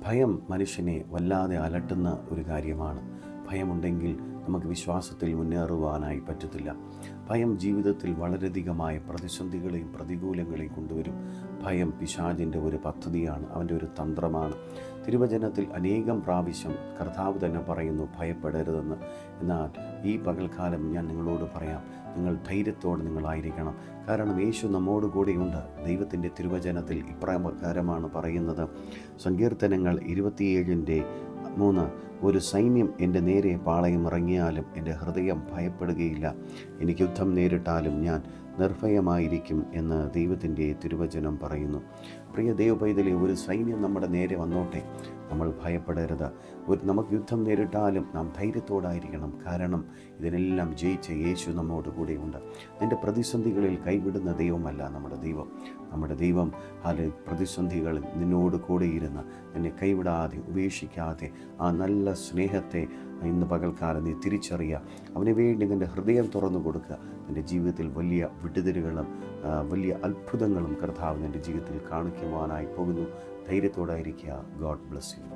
ഭയം മനുഷ്യനെ വല്ലാതെ അലട്ടുന്ന ഒരു കാര്യമാണ്. ഭയമുണ്ടെങ്കിൽ നമുക്ക് വിശ്വാസത്തിൽ മുന്നേറുവാനായി പറ്റത്തില്ല. ഭയം ജീവിതത്തിൽ വളരെയധികമായ പ്രതിസന്ധികളെയും പ്രതികൂലങ്ങളെയും കൊണ്ടുവരും. ഭയം പിശാചിൻ്റെ ഒരു പദ്ധതിയാണ്, അവൻ്റെ ഒരു തന്ത്രമാണ്. തിരുവചനത്തിൽ അനേകം പ്രാവശ്യം കർത്താവ് തന്നെ പറയുന്നു ഭയപ്പെടരുതെന്ന്. എന്നാൽ ഈ പകൽക്കാലം ഞാൻ നിങ്ങളോട് പറയാം, നിങ്ങൾ ധൈര്യത്തോടെ നിങ്ങളായിരിക്കണം. കാരണം യേശു നമ്മോട് കൂടെയുണ്ട്. ദൈവത്തിൻ്റെ തിരുവചനത്തിൽ ഇപ്രകാരമാണ് പറയുന്നത്. സങ്കീർത്തനങ്ങൾ 27:3 ഒരു സൈന്യം എൻ്റെ നേരെ പാളയം ഇറങ്ങിയാലും എൻ്റെ ഹൃദയം ഭയപ്പെടുകയില്ല. എനിക്ക് യുദ്ധം നേരിട്ടാലും ഞാൻ നിർഭയമായിരിക്കും എന്ന് ദൈവത്തിൻ്റെ തിരുവചനം പറയുന്നു. പ്രിയ ദൈവപൈതലേ, ഒരു സൈന്യം നമ്മുടെ നേരെ വന്നോട്ടെ, നമ്മൾ ഭയപ്പെടരുത്. നമുക്ക് യുദ്ധം നേരിട്ടാലും നാം ധൈര്യത്തോടായിരിക്കണം. കാരണം ഇതിനെല്ലാം ജയിച്ച യേശു നമ്മോട് കൂടെയുണ്ട്. നിൻ്റെ പ്രതിസന്ധികളിൽ കൈവിടുന്ന ദൈവമല്ല നമ്മുടെ ദൈവം. നമ്മുടെ ദൈവം പ്രതിസന്ധികളിൽ നിന്നോട് കൂടെയിരുന്ന് നിന്നെ കൈവിടാതെ ഉപേക്ഷിക്കാതെ ആ നല്ല സ്നേഹത്തെ ഇന്ന് പകൽക്കാലം നീ തിരിച്ചറിയുക. അവന് വേണ്ടി നിൻ്റെ ഹൃദയം തുറന്നു കൊടുക്കുക. നിൻ്റെ ജീവിതത്തിൽ വലിയ വിടുതലുകളും വലിയ അത്ഭുതങ്ങളും കർത്താവ് നിൻ്റെ ജീവിതത്തിൽ കാണിക്കുവാനായി പോകുന്നു. ധൈര്യത്തോടായിരിക്കുക. God bless U.